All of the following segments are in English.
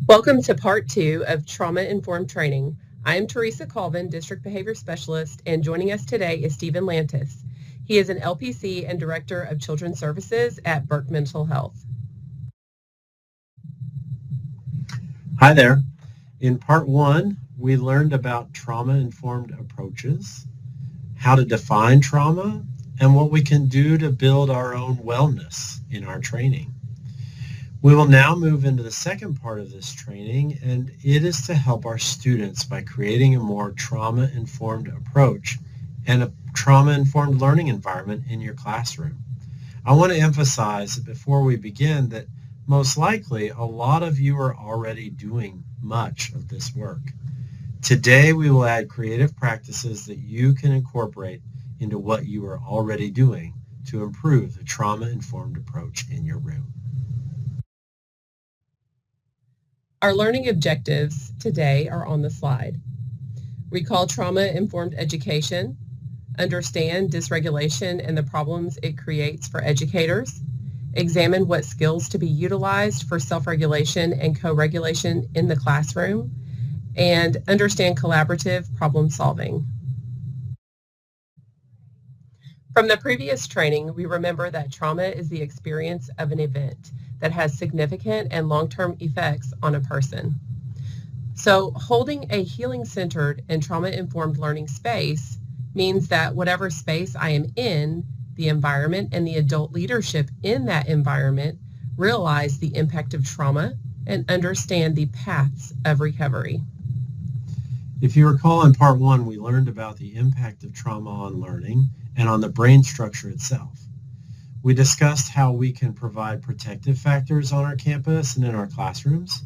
Welcome to part 2 of Trauma-Informed Training. I am Teresa Colvin, District Behavior Specialist, and joining us today is Stephen Lantis. He is an LPC and Director of Children's Services at Burke Mental Health. Hi there. In part 1, we learned about trauma-informed approaches, how to define trauma, and what we can do to build our own wellness in our training. We will now move into the second part of this training, and it is to help our students by creating a more trauma-informed approach and a trauma-informed learning environment in your classroom. I want to emphasize before we begin that most likely a lot of you are already doing much of this work. Today we will add creative practices that you can incorporate into what you are already doing to improve the trauma-informed approach in your room. Our learning objectives today are on the slide. Recall trauma-informed education, understand dysregulation and the problems it creates for educators, examine what skills to be utilized for self-regulation and co-regulation in the classroom, and understand collaborative problem solving. From the previous training, we remember that trauma is the experience of an event that has significant and long-term effects on a person. So holding a healing-centered and trauma-informed learning space means that whatever space I am in, the environment and the adult leadership in that environment realize the impact of trauma and understand the paths of recovery. If you recall, in part 1, we learned about the impact of trauma on learning and on the brain structure itself. We discussed how we can provide protective factors on our campus and in our classrooms.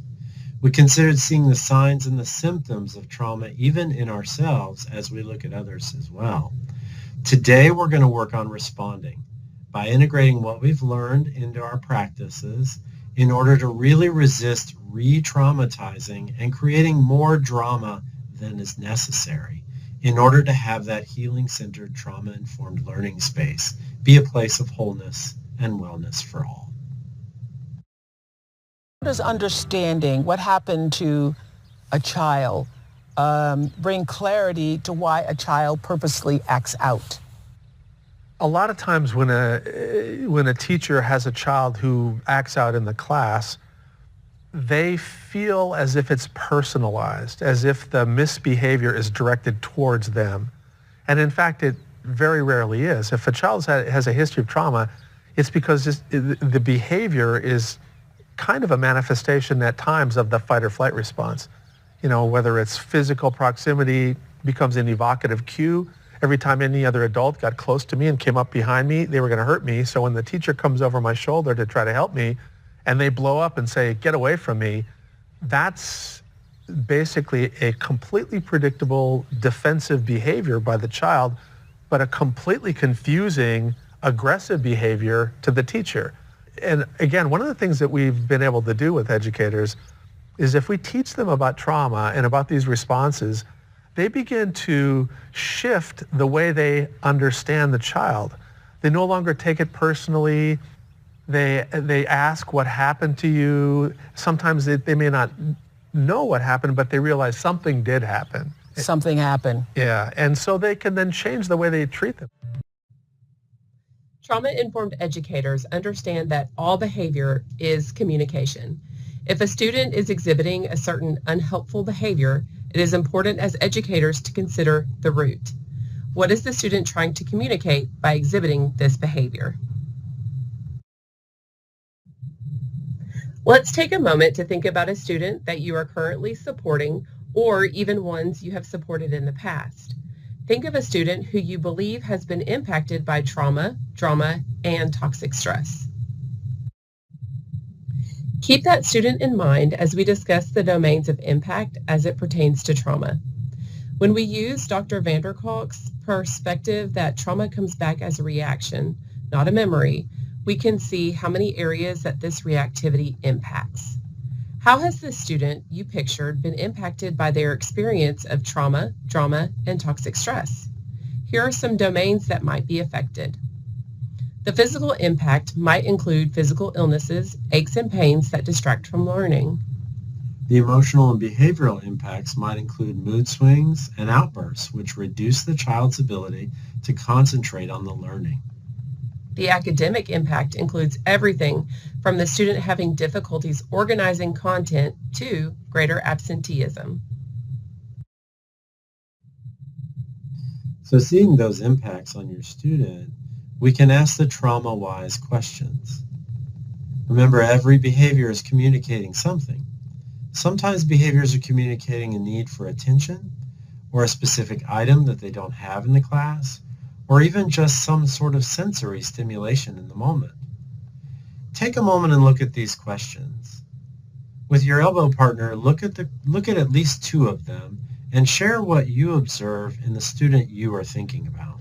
We considered seeing the signs and the symptoms of trauma even in ourselves as we look at others as well. Today we're going to work on responding by integrating what we've learned into our practices in order to really resist re-traumatizing and creating more drama than is necessary in order to have that healing-centered, trauma-informed learning space be a place of wholeness and wellness for all. How does understanding what happened to a child bring clarity to why a child purposely acts out? A lot of times when a teacher has a child who acts out in the class, they feel as if it's personalized, as if the misbehavior is directed towards them. And in fact, it very rarely is. If a child has a history of trauma, it's because the behavior is kind of a manifestation at times of the fight or flight response. You know, whether it's physical proximity becomes an evocative cue. Every time any other adult got close to me and came up behind me, they were going to hurt me. So when the teacher comes over my shoulder to try to help me, and they blow up and say, "Get away from me," that's basically a completely predictable defensive behavior by the child, but a completely confusing, aggressive behavior to the teacher. And again, one of the things that we've been able to do with educators is if we teach them about trauma and about these responses, they begin to shift the way they understand the child. They no longer take it personally. They ask what happened to you. Sometimes they may not know what happened, but they realize something did happen. Something happened. Yeah, and so they can then change the way they treat them. Trauma-informed educators understand that all behavior is communication. If a student is exhibiting a certain unhelpful behavior, it is important as educators to consider the root. What is the student trying to communicate by exhibiting this behavior? Let's take a moment to think about a student that you are currently supporting or even ones you have supported in the past. Think of a student who you believe has been impacted by trauma, drama, and toxic stress. Keep that student in mind as we discuss the domains of impact as it pertains to trauma. When we use Dr. van der Kolk's perspective that trauma comes back as a reaction, not a memory, we can see how many areas that this reactivity impacts. How has the student you pictured been impacted by their experience of trauma, drama, and toxic stress? Here are some domains that might be affected. The physical impact might include physical illnesses, aches and pains that distract from learning. The emotional and behavioral impacts might include mood swings and outbursts, which reduce the child's ability to concentrate on the learning. The academic impact includes everything from the student having difficulties organizing content to greater absenteeism. So seeing those impacts on your student, we can ask the trauma-wise questions. Remember, every behavior is communicating something. Sometimes behaviors are communicating a need for attention or a specific item that they don't have in the class, or even just some sort of sensory stimulation in the moment. Take a moment and look at these questions. With your elbow partner, look at least two of them and share what you observe in the student you are thinking about.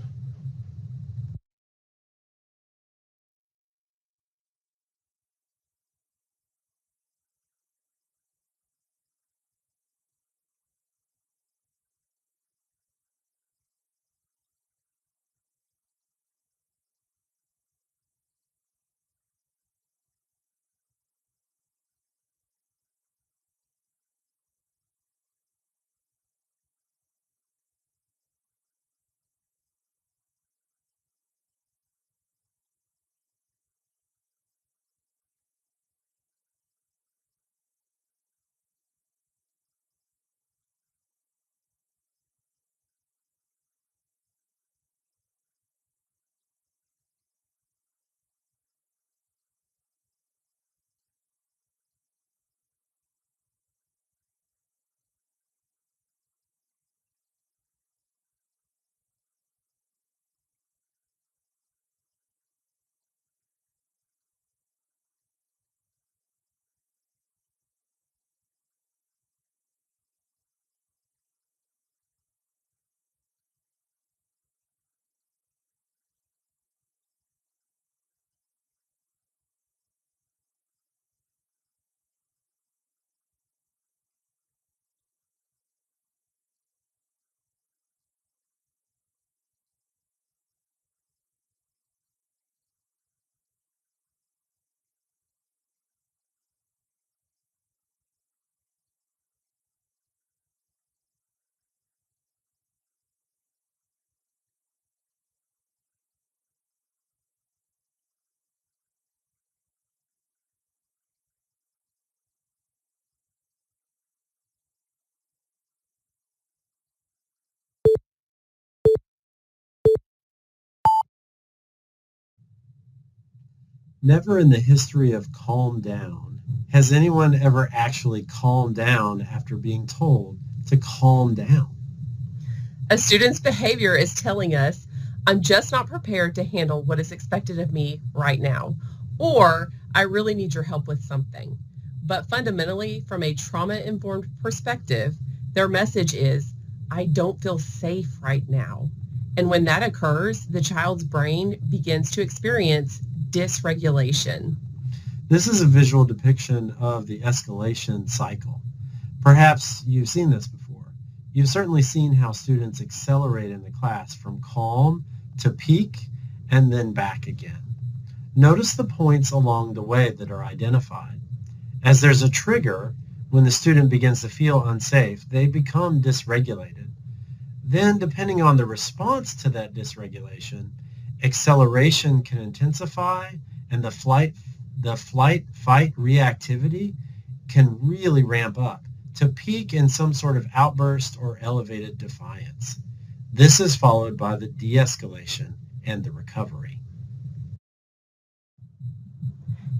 Never in the history of calm down has anyone ever actually calmed down after being told to calm down. A student's behavior is telling us, I'm just not prepared to handle what is expected of me right now, or I really need your help with something. But fundamentally, from a trauma-informed perspective, their message is, I don't feel safe right now. And when that occurs, the child's brain begins to experience dysregulation. This is a visual depiction of the escalation cycle. Perhaps you've seen this before. You've certainly seen how students accelerate in the class from calm to peak and then back again. Notice the points along the way that are identified. As there's a trigger, when the student begins to feel unsafe, they become dysregulated. Then, depending on the response to that dysregulation, acceleration can intensify and the flight-fight reactivity can really ramp up to peak in some sort of outburst or elevated defiance. This is followed by the de-escalation and the recovery.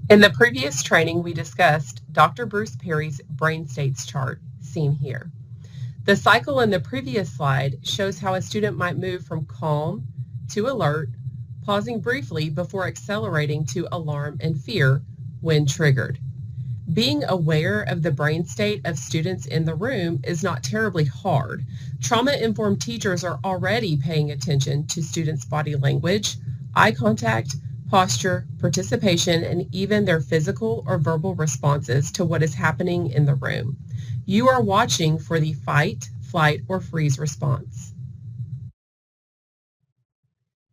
In the previous training, we discussed Dr. Bruce Perry's brain states chart, seen here. The cycle in the previous slide shows how a student might move from calm to alert, pausing briefly before accelerating to alarm and fear when triggered. Being aware of the brain state of students in the room is not terribly hard. Trauma-informed teachers are already paying attention to students' body language, eye contact, posture, participation, and even their physical or verbal responses to what is happening in the room. You are watching for the fight, flight, or freeze response.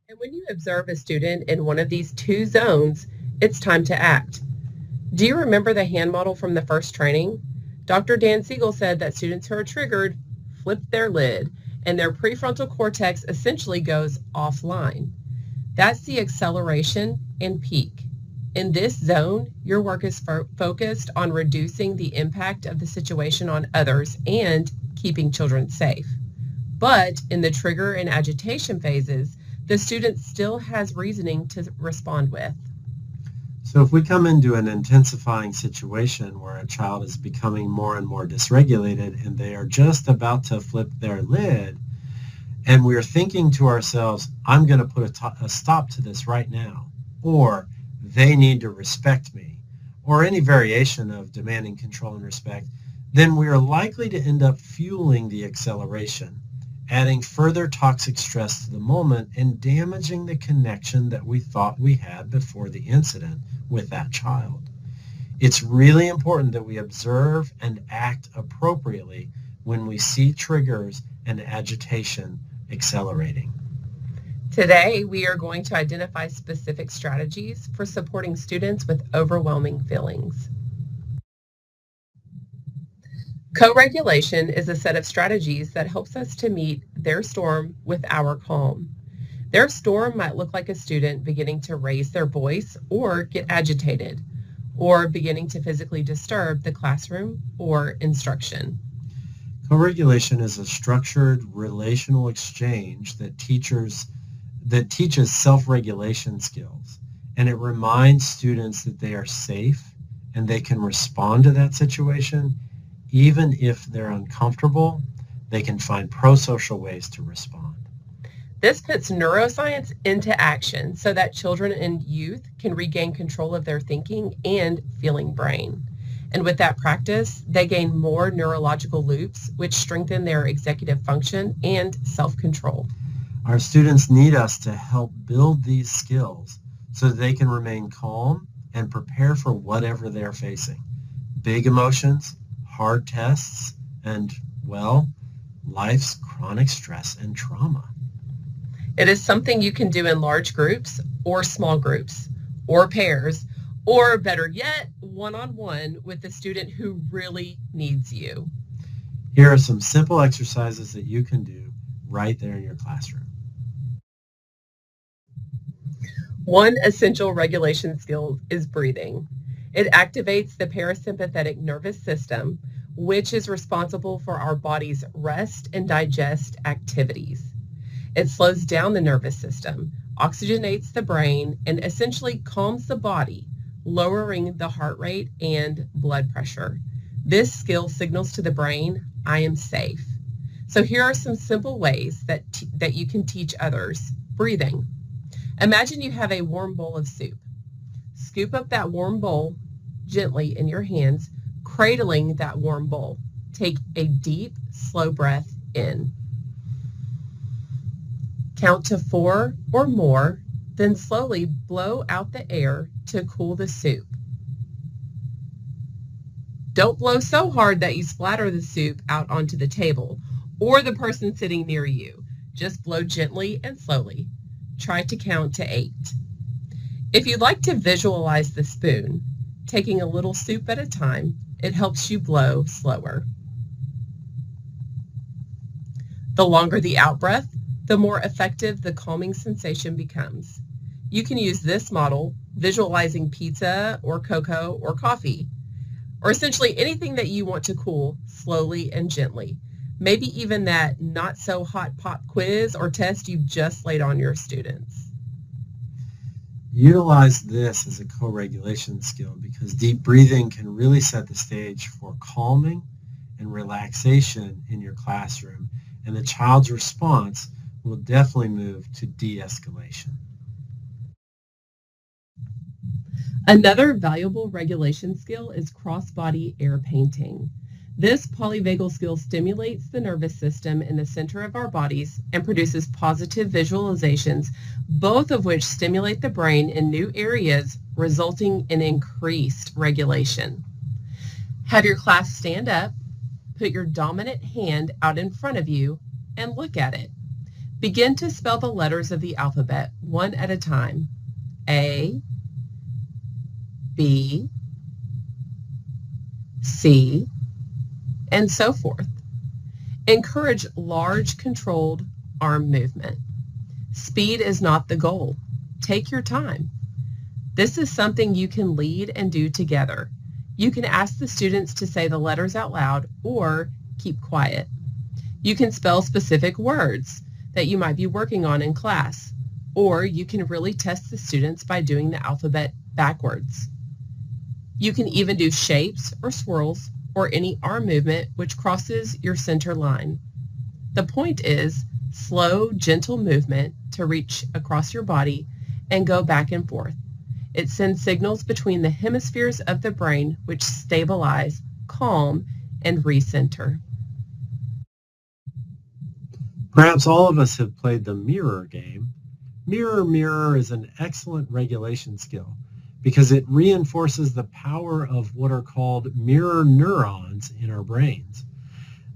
And when you observe a student in one of these two zones, it's time to act. Do you remember the hand model from the first training? Dr. Dan Siegel said that students who are triggered flip their lid and their prefrontal cortex essentially goes offline. That's the acceleration and peak. In this zone, your work is focused on reducing the impact of the situation on others and keeping children safe. But in the trigger and agitation phases, the student still has reasoning to respond with. So if we come into an intensifying situation where a child is becoming more and more dysregulated and they are just about to flip their lid, and we're thinking to ourselves, I'm going to put a stop to this right now, or they need to respect me, or any variation of demanding control and respect, then we are likely to end up fueling the acceleration, adding further toxic stress to the moment and damaging the connection that we thought we had before the incident with that child. It's really important that we observe and act appropriately when we see triggers and agitation accelerating. Today, we are going to identify specific strategies for supporting students with overwhelming feelings. Co-regulation is a set of strategies that helps us to meet their storm with our calm. Their storm might look like a student beginning to raise their voice or get agitated, or beginning to physically disturb the classroom or instruction. Co-regulation is a structured relational exchange that teaches self-regulation skills, and it reminds students that they are safe and they can respond to that situation. Even if they're uncomfortable, they can find pro-social ways to respond. This puts neuroscience into action so that children and youth can regain control of their thinking and feeling brain. And with that practice, they gain more neurological loops, which strengthen their executive function and self-control. Our students need us to help build these skills so that they can remain calm and prepare for whatever they're facing. Big emotions, hard tests, and, well, life's chronic stress and trauma. It is something you can do in large groups or small groups or pairs, or better yet, one-on-one with the student who really needs you. Here are some simple exercises that you can do right there in your classroom. One essential regulation skill is breathing. It activates the parasympathetic nervous system, which is responsible for our body's rest and digest activities. It slows down the nervous system, oxygenates the brain, and essentially calms the body, lowering the heart rate and blood pressure. This skill signals to the brain, I am safe. So here are some simple ways that you can teach others. Breathing. Imagine you have a warm bowl of soup. Scoop up that warm bowl gently in your hands, cradling that warm bowl. Take a deep, slow breath in. Count to 4 or more, then slowly blow out the air to cool the soup. Don't blow so hard that you splatter the soup out onto the table or the person sitting near you. Just blow gently and slowly. Try to count to 8. If you'd like to visualize the spoon, taking a little soup at a time, it helps you blow slower. The longer the out-breath, the more effective the calming sensation becomes. You can use this model, visualizing pizza or cocoa or coffee, or essentially anything that you want to cool slowly and gently. Maybe even that not so hot pop quiz or test you just laid on your students. Utilize this as a co-regulation skill because deep breathing can really set the stage for calming and relaxation in your classroom, and the child's response will definitely move to de-escalation. Another valuable regulation skill is cross-body air painting. This polyvagal skill stimulates the nervous system in the center of our bodies and produces positive visualizations, both of which stimulate the brain in new areas, resulting in increased regulation. Have your class stand up, put your dominant hand out in front of you, and look at it. Begin to spell the letters of the alphabet one at a time. A, B, C, and so forth. Encourage large, controlled arm movement. Speed is not the goal. Take your time. This is something you can lead and do together. You can ask the students to say the letters out loud or keep quiet. You can spell specific words that you might be working on in class, or you can really test the students by doing the alphabet backwards. You can even do shapes or swirls or any arm movement which crosses your center line. The point is slow, gentle movement to reach across your body and go back and forth. It sends signals between the hemispheres of the brain which stabilize, calm, and recenter. Perhaps all of us have played the mirror game. Mirror, mirror is an excellent regulation skill because it reinforces the power of what are called mirror neurons in our brains.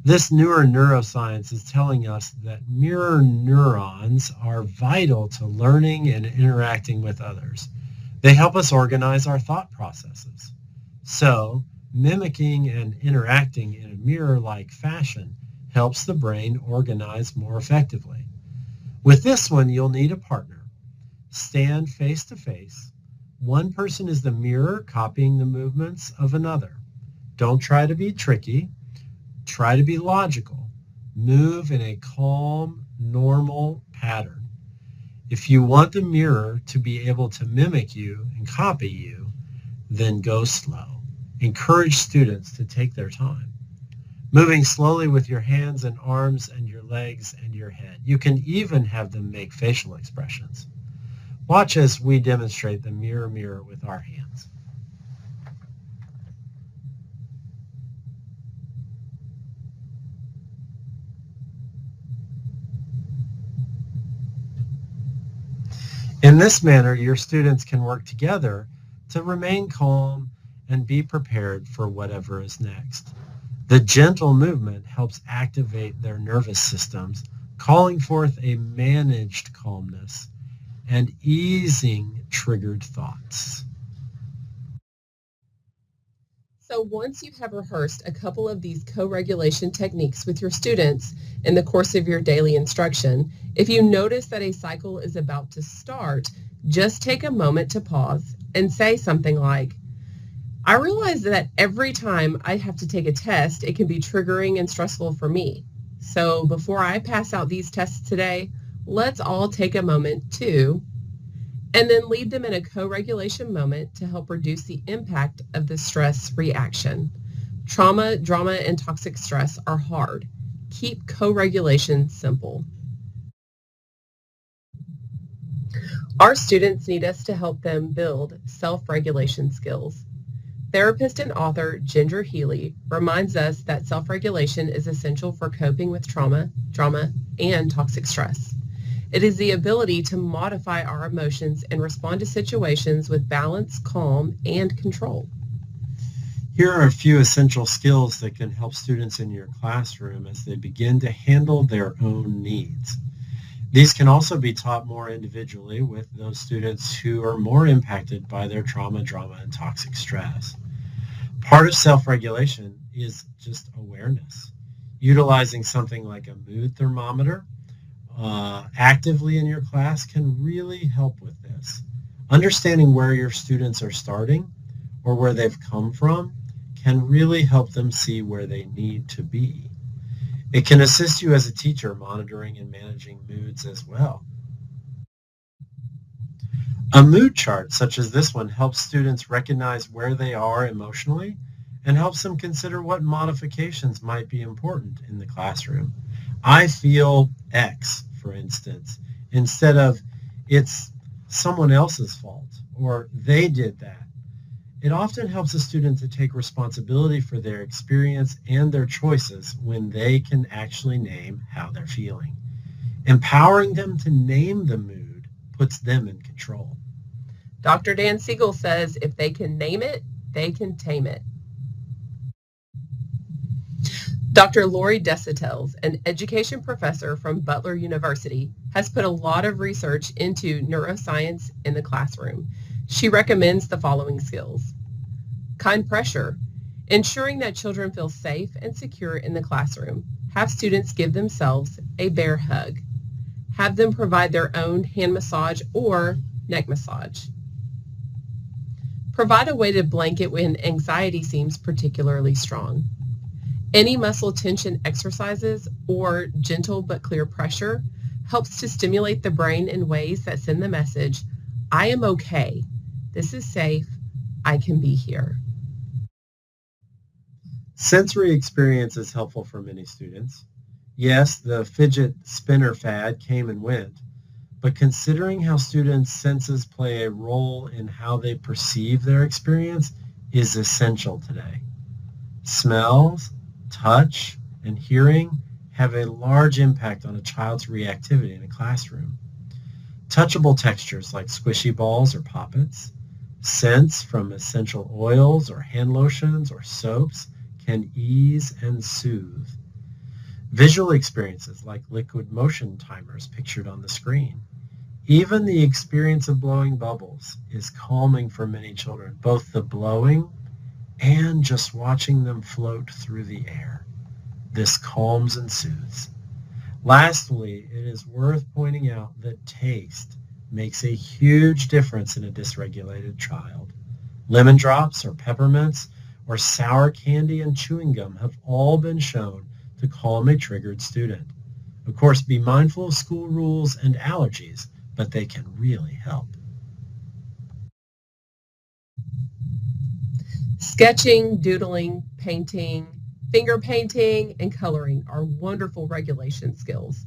This newer neuroscience is telling us that mirror neurons are vital to learning and interacting with others. They help us organize our thought processes. So, mimicking and interacting in a mirror-like fashion helps the brain organize more effectively. With this one, you'll need a partner. Stand face to face. One person is the mirror copying the movements of another. Don't try to be tricky. Try to be logical. Move in a calm, normal pattern. If you want the mirror to be able to mimic you and copy you, then go slow. Encourage students to take their time. Moving slowly with your hands and arms and your legs and your head. You can even have them make facial expressions. Watch as we demonstrate the mirror, mirror with our hands. In this manner, your students can work together to remain calm and be prepared for whatever is next. The gentle movement helps activate their nervous systems, calling forth a managed calmness and easing triggered thoughts. So once you have rehearsed a couple of these co-regulation techniques with your students in the course of your daily instruction, if you notice that a cycle is about to start, just take a moment to pause and say something like, I realize that every time I have to take a test, it can be triggering and stressful for me. So before I pass out these tests today, let's all take a moment to, and then leave them in a co-regulation moment to help reduce the impact of the stress reaction. Trauma, drama, and toxic stress are hard. Keep co-regulation simple. Our students need us to help them build self-regulation skills. Therapist and author Ginger Healy reminds us that self-regulation is essential for coping with trauma, drama, and toxic stress. It is the ability to modify our emotions and respond to situations with balance, calm, and control. Here are a few essential skills that can help students in your classroom as they begin to handle their own needs. These can also be taught more individually with those students who are more impacted by their trauma, drama, and toxic stress. Part of self-regulation is just awareness. Utilizing something like a mood thermometer actively in your class can really help with this. Understanding where your students are starting or where they've come from can really help them see where they need to be. It can assist you as a teacher monitoring and managing moods as well. A mood chart such as this one helps students recognize where they are emotionally and helps them consider what modifications might be important in the classroom. I feel X, for instance, instead of it's someone else's fault or they did that. It often helps a student to take responsibility for their experience and their choices when they can actually name how they're feeling. Empowering them to name the mood puts them in control. Dr. Dan Siegel says if they can name it, they can tame it. Dr. Lori Desautel, an education professor from Butler University, has put a lot of research into neuroscience in the classroom. She recommends the following skills. Kind pressure. Ensuring that children feel safe and secure in the classroom. Have students give themselves a bear hug. Have them provide their own hand massage or neck massage. Provide a weighted blanket when anxiety seems particularly strong. Any muscle tension exercises or gentle but clear pressure helps to stimulate the brain in ways that send the message, I am okay, this is safe, I can be here. Sensory experience is helpful for many students. Yes, the fidget spinner fad came and went, but considering how students' senses play a role in how they perceive their experience is essential today. Smells, touch, and hearing have a large impact on a child's reactivity in a classroom. Touchable textures like squishy balls or poppets, scents from essential oils or hand lotions or soaps can ease and soothe. Visual experiences like liquid motion timers pictured on the screen. Even the experience of blowing bubbles is calming for many children, both the blowing and just watching them float through the air. This calms and soothes. Lastly, it is worth pointing out that taste makes a huge difference in a dysregulated child. Lemon drops or peppermints or sour candy and chewing gum have all been shown to calm a triggered student. Of course, be mindful of school rules and allergies, but they can really help. Sketching, doodling, painting, finger painting, and coloring are wonderful regulation skills.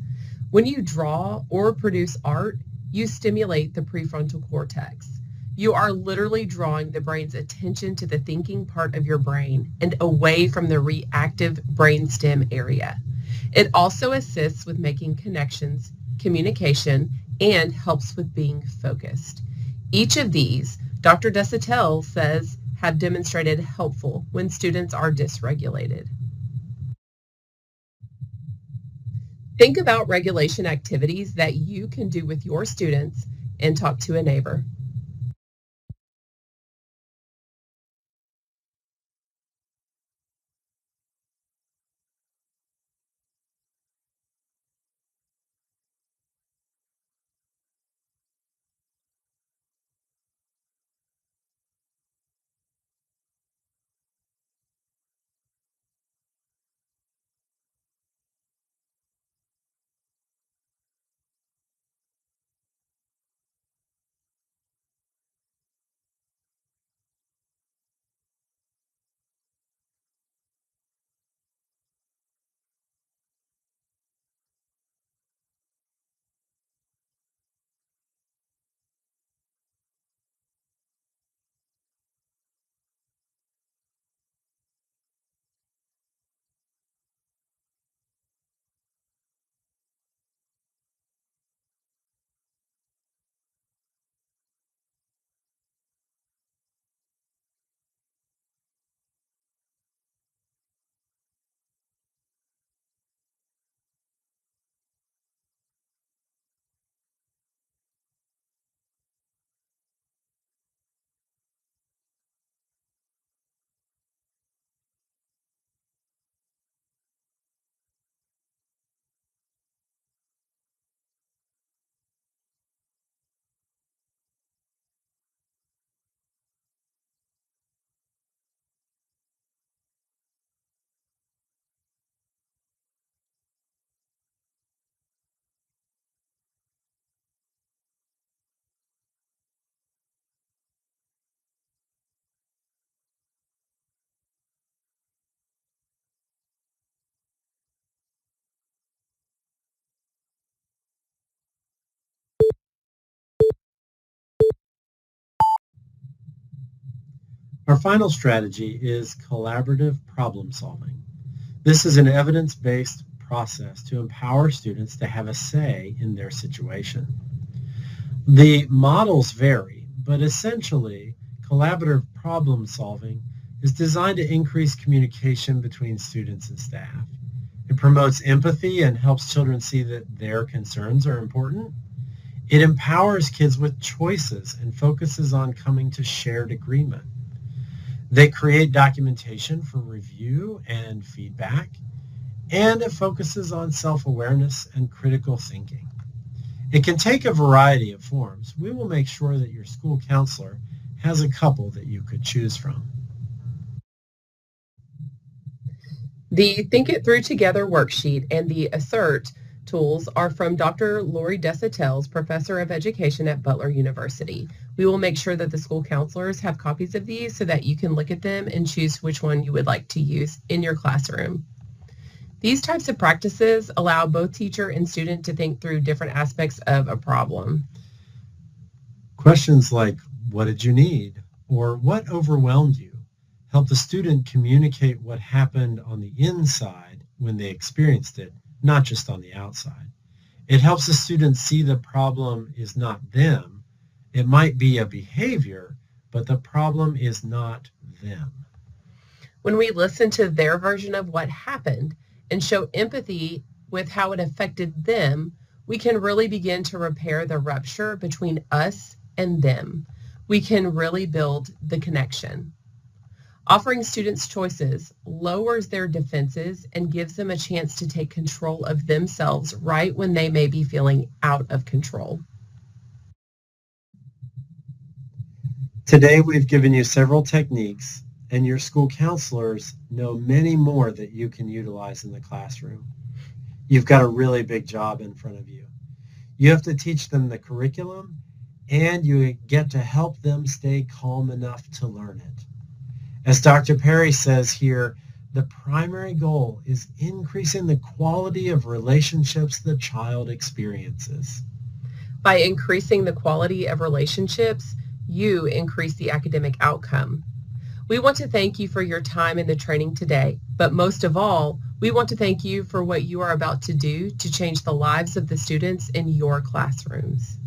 When you draw or produce art, you stimulate the prefrontal cortex. You are literally drawing the brain's attention to the thinking part of your brain and away from the reactive brainstem area. It also assists with making connections, communication, and helps with being focused. Each of these, Dr. Desautels says, have demonstrated helpful when students are dysregulated. Think about regulation activities that you can do with your students and talk to a neighbor. Our final strategy is collaborative problem solving. This is an evidence-based process to empower students to have a say in their situation. The models vary, but essentially, collaborative problem solving is designed to increase communication between students and staff. It promotes empathy and helps children see that their concerns are important. It empowers kids with choices and focuses on coming to shared agreement. They create documentation for review and feedback, and it focuses on self-awareness and critical thinking. It can take a variety of forms. We will make sure that your school counselor has a couple that you could choose from. The Think It Through Together worksheet and the Assert tools are from Dr. Lori Desautel, Professor of Education at Butler University. We will make sure that the school counselors have copies of these so that you can look at them and choose which one you would like to use in your classroom. These types of practices allow both teacher and student to think through different aspects of a problem. Questions like, what did you need? Or what overwhelmed you? Help the student communicate what happened on the inside when they experienced it, not just on the outside. It helps the student see the problem is not them. It might be a behavior, but the problem is not them. When we listen to their version of what happened and show empathy with how it affected them, we can really begin to repair the rupture between us and them. We can really build the connection. Offering students choices lowers their defenses and gives them a chance to take control of themselves right when they may be feeling out of control. Today we've given you several techniques, and your school counselors know many more that you can utilize in the classroom. You've got a really big job in front of you. You have to teach them the curriculum, and you get to help them stay calm enough to learn it. As Dr. Perry says here, the primary goal is increasing the quality of relationships the child experiences. By increasing the quality of relationships, you increase the academic outcome. We want to thank you for your time in the training today, but most of all, we want to thank you for what you are about to do to change the lives of the students in your classrooms.